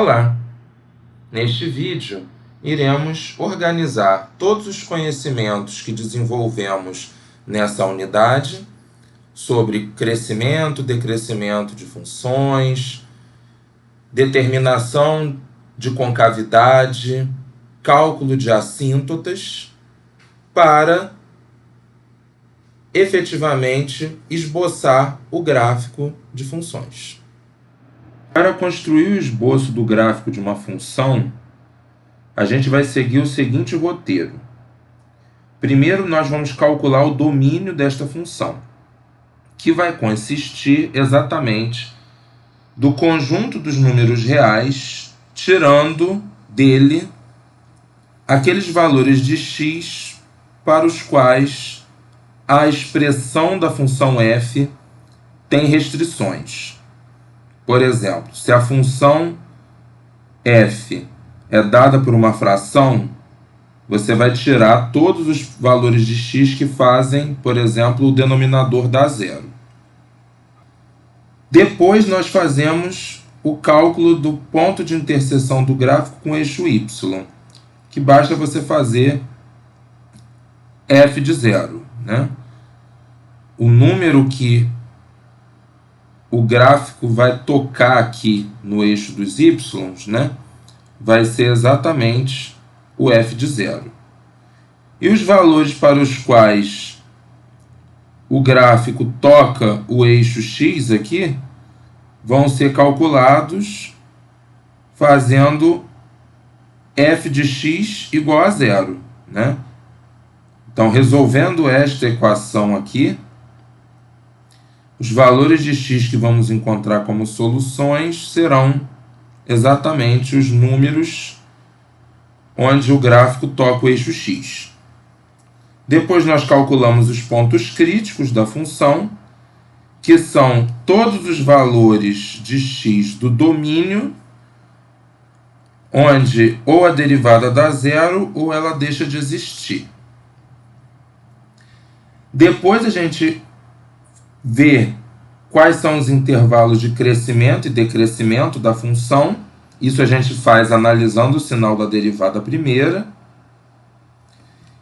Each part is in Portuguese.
Olá! Neste vídeo, iremos organizar todos os conhecimentos que desenvolvemos nessa unidade sobre crescimento, decrescimento de funções, determinação de concavidade, cálculo de assíntotas, para efetivamente esboçar o gráfico de funções. Para construir o esboço do gráfico de uma função, a gente vai seguir o seguinte roteiro. Primeiro, nós vamos calcular o domínio desta função, que vai consistir exatamente do conjunto dos números reais, tirando dele aqueles valores de x para os quais a expressão da função f tem restrições. Por exemplo, se a função f é dada por uma fração, você vai tirar todos os valores de x que fazem, por exemplo, o denominador dar zero. Depois nós fazemos o cálculo do ponto de interseção do gráfico com o eixo y, que basta você fazer f de zero, né? O número que o gráfico vai tocar aqui no eixo dos y, né, vai ser exatamente o f de zero. E os valores para os quais o gráfico toca o eixo x aqui vão ser calculados fazendo f de x igual a zero, né? Então, resolvendo esta equação aqui, os valores de x que vamos encontrar como soluções serão exatamente os números onde o gráfico toca o eixo x. Depois nós calculamos os pontos críticos da função, que são todos os valores de x do domínio, onde ou a derivada dá zero ou ela deixa de existir. Depois a gente ver quais são os intervalos de crescimento e decrescimento da função. Isso a gente faz analisando o sinal da derivada primeira.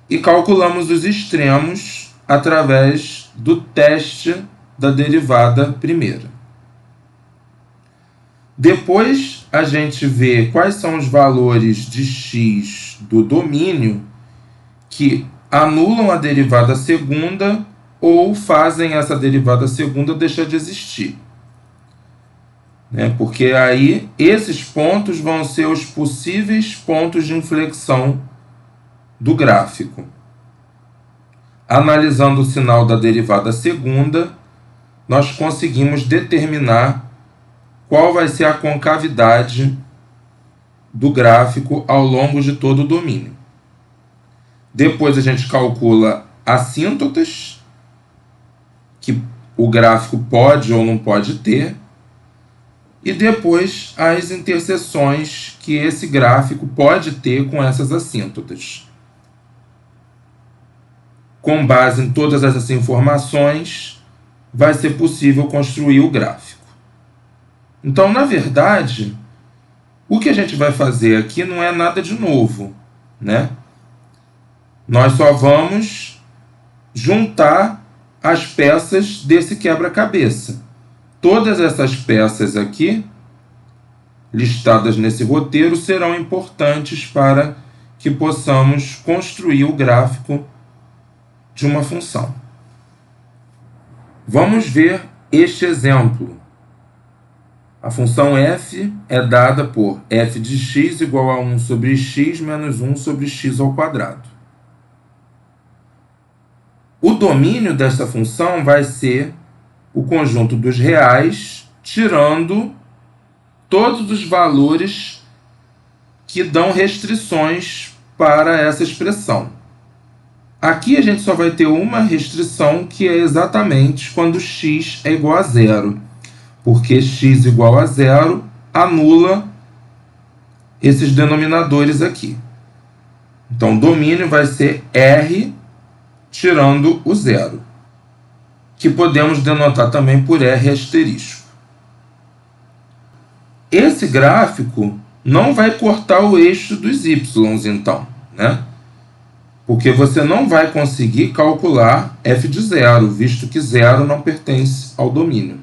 E calculamos os extremos através do teste da derivada primeira. Depois a gente vê quais são os valores de x do domínio que anulam a derivada segunda ou fazem essa derivada segunda deixar de existir, né? Porque aí esses pontos vão ser os possíveis pontos de inflexão do gráfico. Analisando o sinal da derivada segunda, nós conseguimos determinar qual vai ser a concavidade do gráfico ao longo de todo o domínio. Depois a gente calcula assíntotas, que o gráfico pode ou não pode ter, e depois as interseções que esse gráfico pode ter com essas assíntotas. Com base em todas essas informações, vai ser possível construir o gráfico. Então, na verdade, o que a gente vai fazer aqui não é nada de novo, né? Nós só vamos juntar as peças desse quebra-cabeça. Todas essas peças aqui, listadas nesse roteiro, serão importantes para que possamos construir o gráfico de uma função. Vamos ver este exemplo. A função f é dada por f de x igual a 1 sobre x menos 1 sobre x ao quadrado. O domínio desta função vai ser o conjunto dos reais, tirando todos os valores que dão restrições para essa expressão. Aqui a gente só vai ter uma restrição, que é exatamente quando x é igual a zero, porque x igual a zero anula esses denominadores aqui. Então, o domínio vai ser r tirando o zero, que podemos denotar também por R asterisco. Esse gráfico não vai cortar o eixo dos y, então, né? Porque você não vai conseguir calcular f de zero, visto que zero não pertence ao domínio.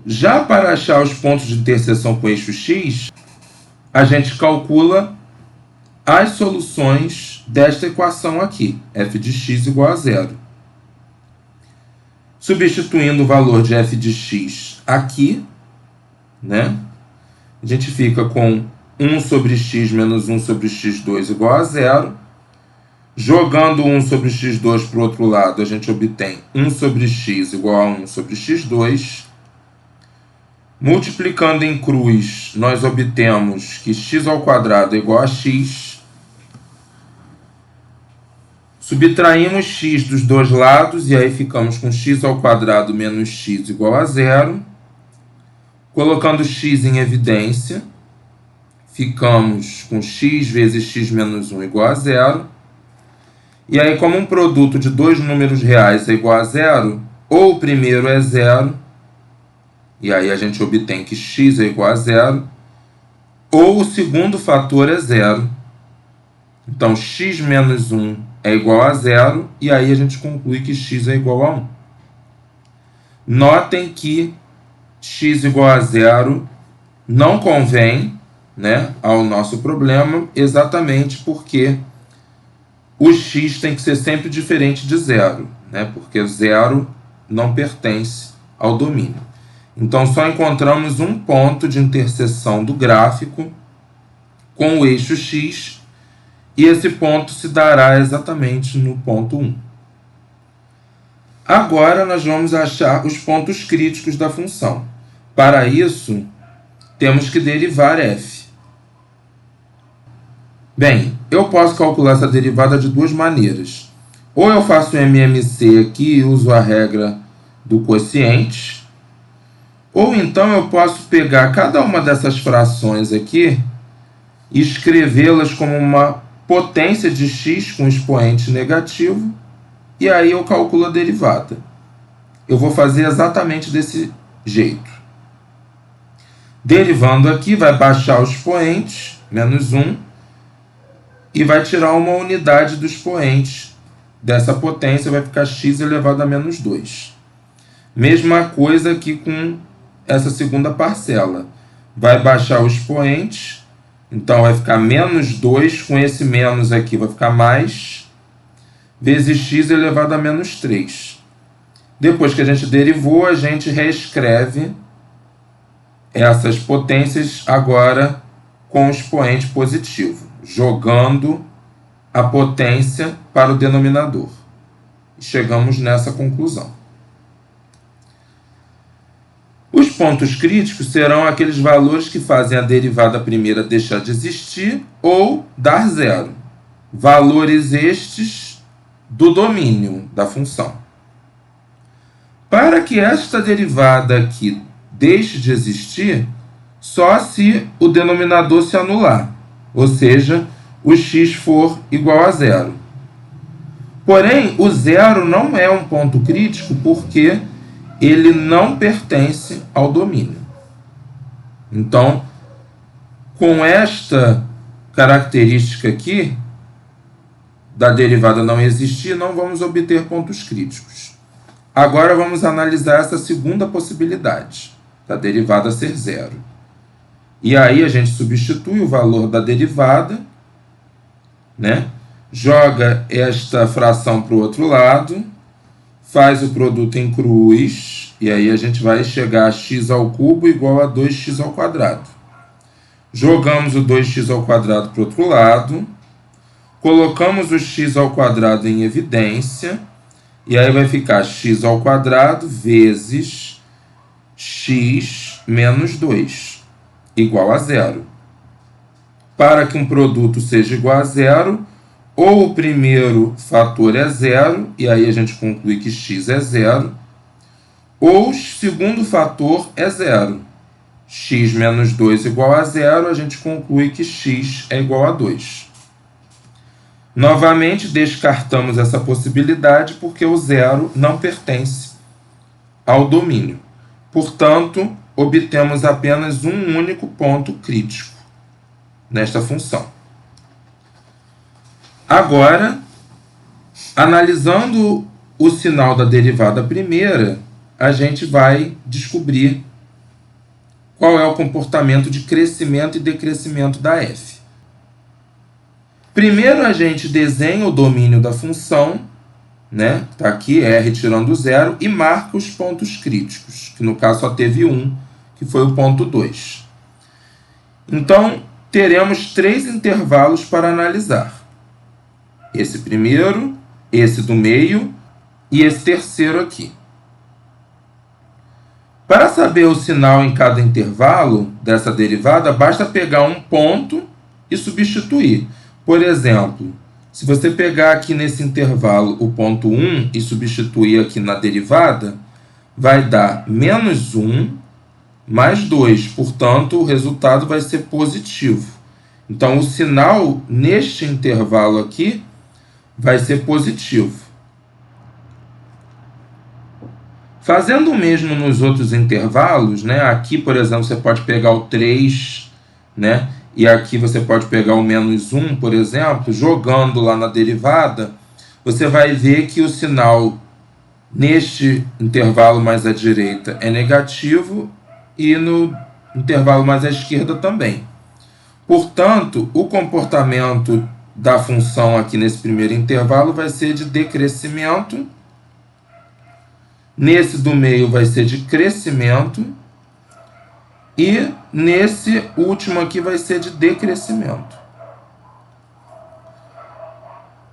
Já para achar os pontos de interseção com o eixo x, a gente calcula as soluções desta equação aqui, f de x igual a zero. Substituindo o valor de f de x aqui, né? A gente fica com 1 sobre x menos 1 sobre x2 igual a zero. Jogando 1 sobre x2 para o outro lado, a gente obtém 1 sobre x igual a 1 sobre x2. Multiplicando em cruz, nós obtemos que x ao quadrado é igual a x. Subtraímos x dos dois lados e aí ficamos com x ao quadrado menos x igual a zero. Colocando x em evidência, ficamos com x vezes x menos 1 igual a zero. E aí, como um produto de dois números reais é igual a zero, ou o primeiro é zero, e aí a gente obtém que x é igual a zero, ou o segundo fator é zero. Então, x menos 1 é igual a zero, e aí a gente conclui que x é igual a 1. Notem que x igual a zero não convém, né, ao nosso problema, exatamente porque o x tem que ser sempre diferente de zero, né, porque zero não pertence ao domínio. Então, só encontramos um ponto de interseção do gráfico com o eixo x, e esse ponto se dará exatamente no ponto 1. Agora, nós vamos achar os pontos críticos da função. Para isso, temos que derivar f. Bem, eu posso calcular essa derivada de duas maneiras. Ou eu faço MMC aqui e uso a regra do quociente, ou então eu posso pegar cada uma dessas frações aqui e escrevê-las como uma potência de x com expoente negativo, e aí eu calculo a derivada. Eu vou fazer exatamente desse jeito. Derivando aqui, vai baixar o expoente, menos 1, e vai tirar uma unidade do expoente dessa potência, vai ficar x elevado a menos 2. Mesma coisa aqui com essa segunda parcela. Vai baixar o expoente, então vai ficar menos 2, com esse menos aqui vai ficar mais, vezes x elevado a menos 3. Depois que a gente derivou, a gente reescreve essas potências agora com o expoente positivo, jogando a potência para o denominador. Chegamos nessa conclusão. Os pontos críticos serão aqueles valores que fazem a derivada primeira deixar de existir ou dar zero. Valores estes do domínio da função. Para que esta derivada aqui deixe de existir, só se o denominador se anular, ou seja, o x for igual a zero. Porém, o zero não é um ponto crítico porque ele não pertence ao domínio. Então, com esta característica aqui, da derivada não existir, não vamos obter pontos críticos. Agora vamos analisar essa segunda possibilidade, da derivada ser zero. E aí a gente substitui o valor da derivada, né? Joga esta fração para o outro lado, faz o produto em cruz, e aí a gente vai chegar a x ao cubo igual a 2x ao quadrado. Jogamos o 2x ao quadrado para o outro lado, colocamos o x ao quadrado em evidência, e aí vai ficar x ao quadrado vezes x menos 2, igual a zero. Para que um produto seja igual a zero, ou o primeiro fator é zero, e aí a gente conclui que x é zero, ou o segundo fator é zero. X menos 2 igual a zero, a gente conclui que x é igual a 2. Novamente, descartamos essa possibilidade porque o zero não pertence ao domínio. Portanto, obtemos apenas um único ponto crítico. nesta função. Agora, analisando o sinal da derivada primeira, a gente vai descobrir qual é o comportamento de crescimento e decrescimento da f. Primeiro a gente desenha o domínio da função, né? Está aqui, r tirando zero, e marca os pontos críticos, que no caso só teve um, que foi o ponto 2. Então, teremos 3 intervalos para analisar. Esse primeiro, esse do meio e esse terceiro aqui. Para saber o sinal em cada intervalo dessa derivada, basta pegar um ponto e substituir. Por exemplo, se você pegar aqui nesse intervalo o ponto 1 e substituir aqui na derivada, vai dar menos 1 mais 2. Portanto, o resultado vai ser positivo. Então, o sinal neste intervalo aqui vai ser positivo. Fazendo o mesmo nos outros intervalos, né? Aqui, por exemplo, você pode pegar o 3, né? E aqui você pode pegar o menos 1, por exemplo. Jogando lá na derivada, você vai ver que o sinal neste intervalo mais à direita é negativo e no intervalo mais à esquerda também. Portanto, o comportamento da função aqui nesse primeiro intervalo vai ser de decrescimento. Nesse do meio vai ser de crescimento. E nesse último aqui vai ser de decrescimento.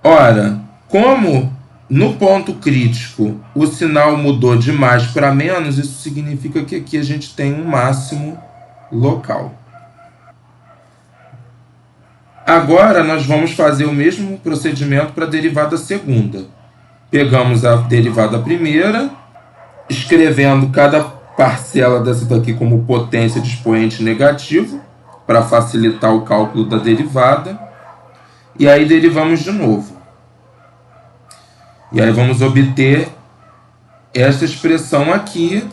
Ora, como no ponto crítico o sinal mudou de mais para menos, isso significa que aqui a gente tem um máximo local. Agora nós vamos fazer o mesmo procedimento para a derivada segunda. Pegamos a derivada primeira, escrevendo cada parcela dessa daqui como potência de expoente negativo, para facilitar o cálculo da derivada. E aí derivamos de novo. E aí vamos obter essa expressão aqui.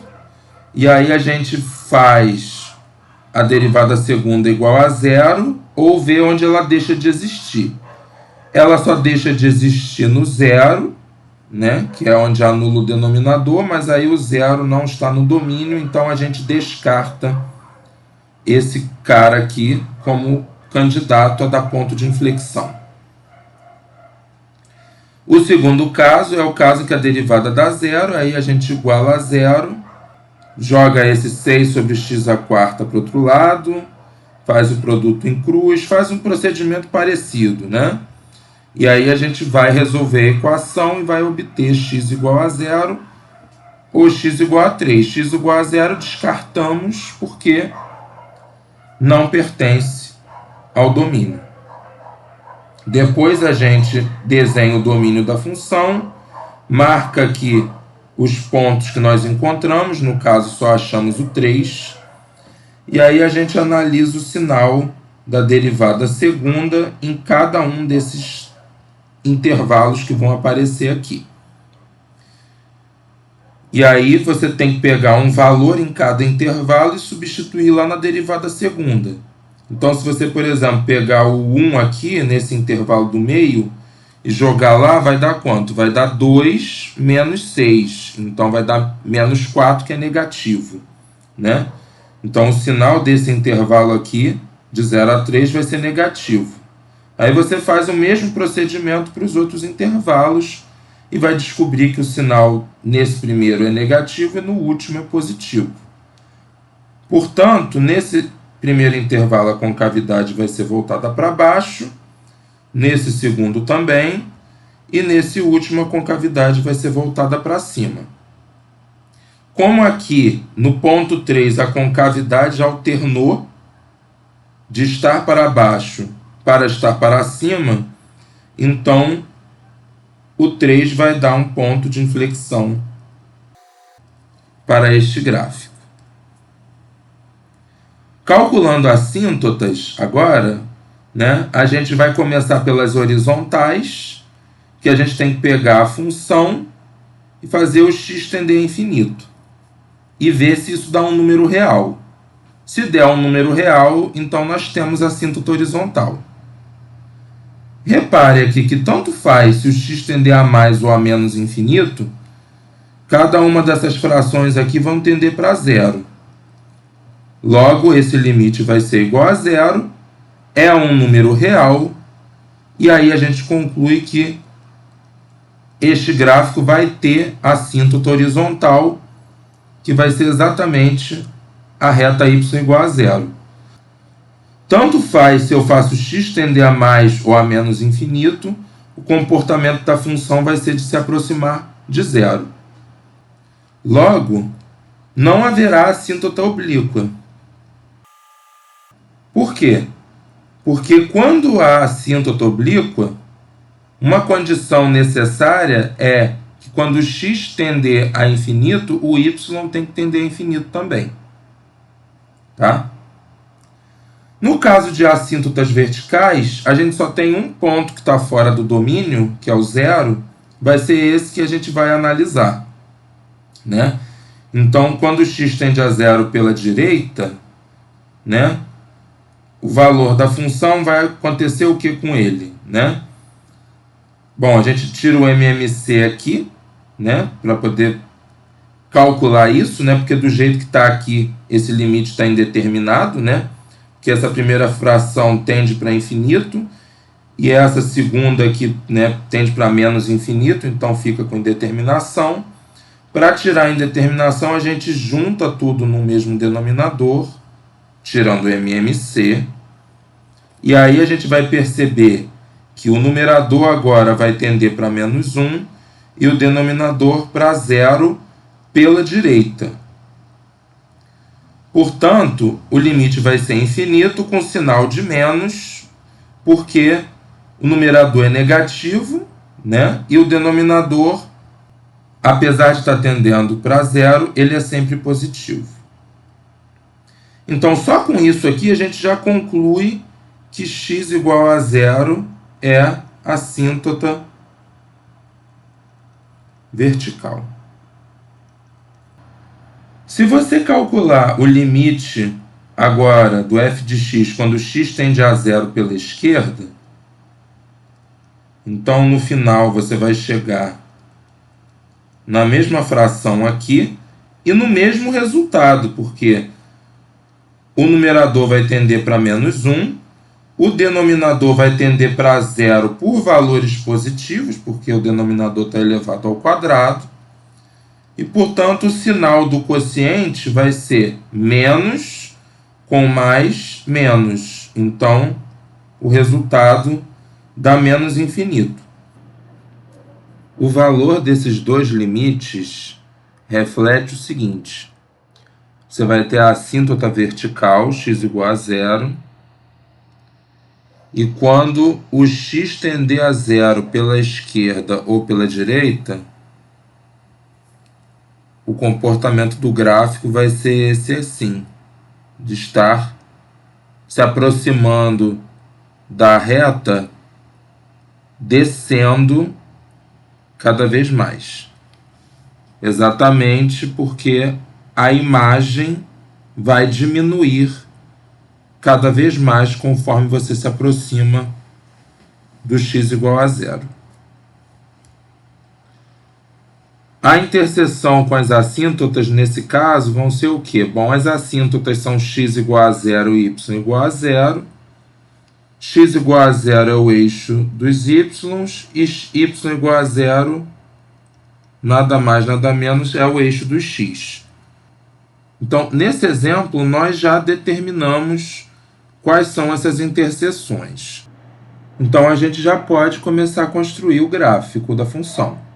E aí a gente faz a derivada segunda igual a zero, ou vê onde ela deixa de existir. Ela só deixa de existir no zero, né? Que é onde anula o denominador, mas aí o zero não está no domínio, então a gente descarta esse cara aqui como candidato a dar ponto de inflexão. O segundo caso é o caso que a derivada dá zero, aí a gente iguala a zero, joga esse 6 sobre x à quarta para o outro lado, faz o produto em cruz, faz um procedimento parecido, né? E aí a gente vai resolver a equação e vai obter x igual a zero ou x igual a 3. X igual a zero descartamos porque não pertence ao domínio. Depois a gente desenha o domínio da função, marca aqui os pontos que nós encontramos, no caso só achamos o 3, e aí a gente analisa o sinal da derivada segunda em cada um desses intervalos que vão aparecer aqui. E aí você tem que pegar um valor em cada intervalo e substituir lá na derivada segunda. Então, se você, por exemplo, pegar o 1 aqui, nesse intervalo do meio, e jogar lá, vai dar quanto? Vai dar 2 menos 6. Então, vai dar menos 4, que é negativo, né? Então, o sinal desse intervalo aqui, de 0 a 3, vai ser negativo. Aí você faz o mesmo procedimento para os outros intervalos e vai descobrir que o sinal nesse primeiro é negativo e no último é positivo. Portanto, nesse primeiro intervalo a concavidade vai ser voltada para baixo, nesse segundo também, e nesse último a concavidade vai ser voltada para cima. Como aqui no ponto 3 a concavidade alternou de estar para baixo para estar para cima, então o 3 vai dar um ponto de inflexão para este gráfico. Calculando assíntotas agora, né, a gente vai começar pelas horizontais, que a gente tem que pegar a função e fazer o x tender a infinito, e ver se isso dá um número real. Se der um número real, então nós temos a assíntota horizontal. Repare aqui que tanto faz se o x tender a mais ou a menos infinito, cada uma dessas frações aqui vão tender para zero. Logo, esse limite vai ser igual a zero, é um número real, e aí a gente conclui que este gráfico vai ter a assíntota horizontal, que vai ser exatamente a reta y igual a zero. Tanto faz se eu faço x tender a mais ou a menos infinito, o comportamento da função vai ser de se aproximar de zero. Logo, não haverá assíntota oblíqua. Por quê? Porque quando há assíntota oblíqua, uma condição necessária é que quando x tender a infinito, o y tem que tender a infinito também. Tá? No caso de assíntotas verticais, a gente só tem um ponto que está fora do domínio, que é o zero, vai ser esse que a gente vai analisar. Né? Então, quando x tende a zero pela direita, né, o valor da função vai acontecer o que com ele? Né? Bom, a gente tira o MMC aqui, né, para poder calcular isso, né, porque do jeito que está aqui, esse limite está indeterminado, né, porque essa primeira fração tende para infinito, e essa segunda aqui, né, tende para menos infinito, então fica com indeterminação. Para tirar a indeterminação, a gente junta tudo no mesmo denominador, tirando o MMC, e aí a gente vai perceber que o numerador agora vai tender para menos 1 e o denominador para zero pela direita. Portanto, o limite vai ser infinito com sinal de menos, porque o numerador é negativo, né? E o denominador, apesar de estar tendendo para zero, ele é sempre positivo. Então, só com isso aqui, a gente já conclui que x igual a zero é a assíntota vertical. Se você calcular o limite agora do f de x quando x tende a zero pela esquerda, então no final você vai chegar na mesma fração aqui e no mesmo resultado, porque o numerador vai tender para menos 1, o denominador vai tender para zero por valores positivos, porque o denominador está elevado ao quadrado, e, portanto, o sinal do quociente vai ser menos com mais menos. Então, o resultado dá menos infinito. O valor desses dois limites reflete o seguinte: você vai ter a assíntota vertical, x igual a zero, e quando o x tender a zero pela esquerda ou pela direita, o comportamento do gráfico vai ser esse assim, de estar se aproximando da reta, descendo cada vez mais. Exatamente porque a imagem vai diminuir cada vez mais conforme você se aproxima do x igual a zero. A interseção com as assíntotas, nesse caso, vão ser o quê? Bom, as assíntotas são x igual a zero e y igual a zero. X igual a zero é o eixo dos y, e y igual a zero, nada mais, nada menos, é o eixo dos x. Então, nesse exemplo, nós já determinamos quais são essas interseções. Então, a gente já pode começar a construir o gráfico da função.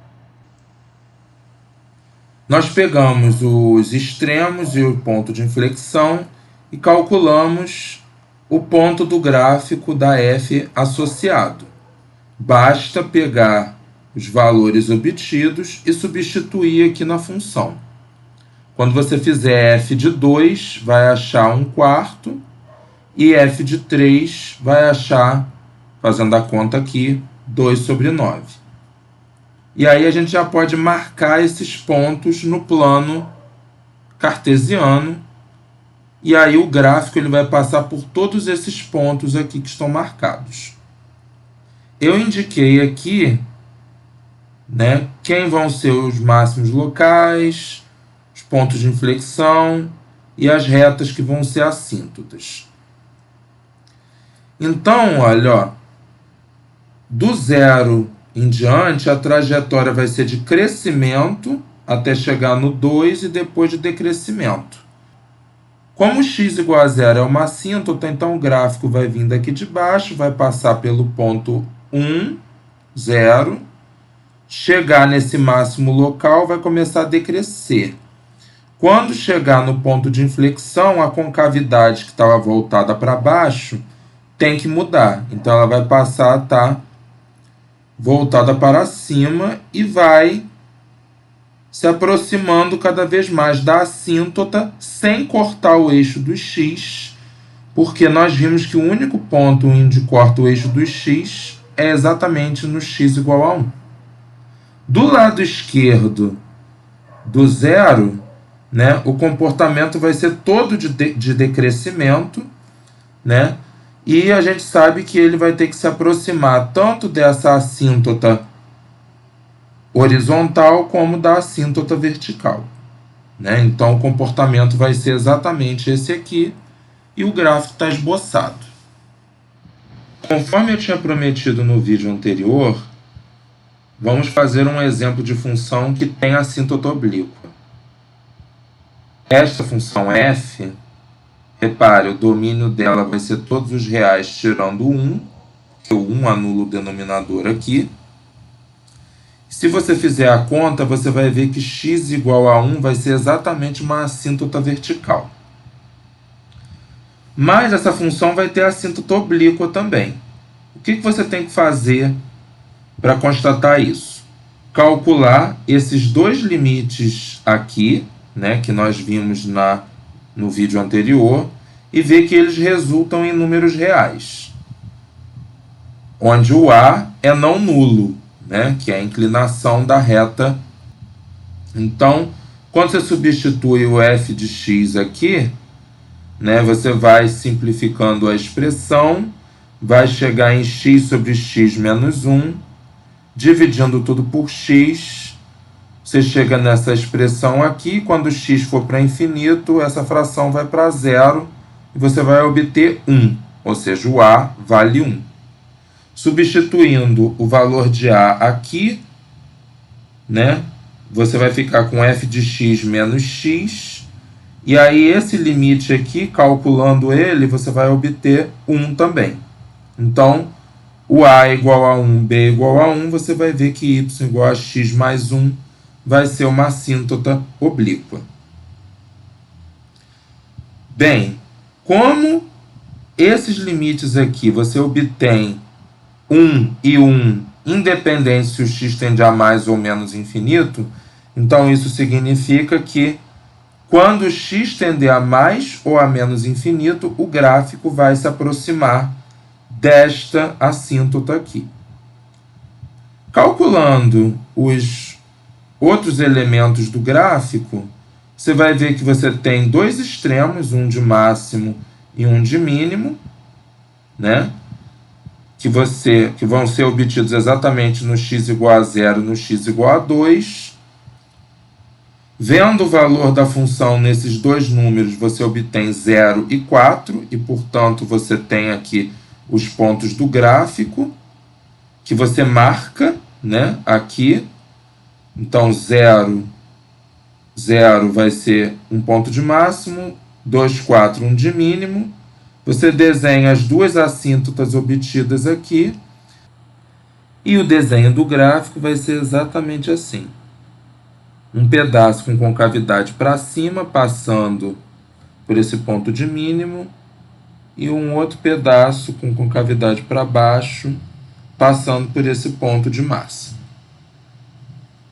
Nós pegamos os extremos e o ponto de inflexão e calculamos o ponto do gráfico da f associado. Basta pegar os valores obtidos e substituir aqui na função. Quando você fizer f de 2, vai achar 1/4, e f de 3 vai achar, fazendo a conta aqui, 2/9. E aí a gente já pode marcar esses pontos no plano cartesiano e aí o gráfico ele vai passar por todos esses pontos aqui que estão marcados. Eu indiquei aqui, né, quem vão ser os máximos locais, os pontos de inflexão e as retas que vão ser assíntotas. Então, olha, ó, do zero em diante, a trajetória vai ser de crescimento até chegar no 2 e depois de decrescimento. Como x igual a zero é uma assíntota, então o gráfico vai vir daqui de baixo, vai passar pelo ponto 1, 0, chegar nesse máximo local, vai começar a decrescer. Quando chegar no ponto de inflexão, a concavidade que estava voltada para baixo tem que mudar. Então ela vai passar a estar voltada para cima e vai se aproximando cada vez mais da assíntota sem cortar o eixo do x, porque nós vimos que o único ponto onde corta o eixo do x é exatamente no x igual a 1. Do lado esquerdo do zero, né, o comportamento vai ser todo de decrescimento, né? E a gente sabe que ele vai ter que se aproximar tanto dessa assíntota horizontal como da assíntota vertical, né? Então o comportamento vai ser exatamente esse aqui e o gráfico está esboçado. Conforme eu tinha prometido no vídeo anterior, vamos fazer um exemplo de função que tem assíntota oblíqua. Esta função f, repare, o domínio dela vai ser todos os reais tirando 1, porque o 1 anula o denominador aqui. Se você fizer a conta, você vai ver que x igual a 1 vai ser exatamente uma assíntota vertical. Mas essa função vai ter assíntota oblíqua também. O que você tem que fazer para constatar isso? Calcular esses dois limites aqui, né, que nós vimos no vídeo anterior, e ver que eles resultam em números reais, onde o a é não nulo, né, que é a inclinação da reta. Então, quando você substitui o f de x aqui, né, você vai simplificando a expressão, vai chegar em x sobre x menos 1, dividindo tudo por x, você chega nessa expressão aqui. Quando x for para infinito, essa fração vai para zero e você vai obter 1, ou seja, o a vale 1. Substituindo o valor de a aqui, né, você vai ficar com f de x menos x, e aí esse limite aqui, calculando ele, você vai obter 1 também. Então, o a é igual a 1, b é igual a 1, você vai ver que y igual a x mais 1 vai ser uma assíntota oblíqua. Bem, como esses limites aqui você obtém 1 e 1, independente se o x tende a mais ou menos infinito, então isso significa que quando o x tender a mais ou a menos infinito, o gráfico vai se aproximar desta assíntota aqui. Calculando os outros elementos do gráfico, você vai ver que você tem dois extremos, um de máximo e um de mínimo, né? Que vão ser obtidos exatamente no x igual a 0 e no x igual a 2. Vendo o valor da função nesses dois números, você obtém 0 e 4, e, portanto, você tem aqui os pontos do gráfico, que você marca, né, aqui. Então, 0, 0 vai ser um ponto de máximo, 2, 4, um de mínimo. Você desenha as duas assíntotas obtidas aqui, e o desenho do gráfico vai ser exatamente assim. Um pedaço com concavidade para cima, passando por esse ponto de mínimo, e um outro pedaço com concavidade para baixo, passando por esse ponto de máximo.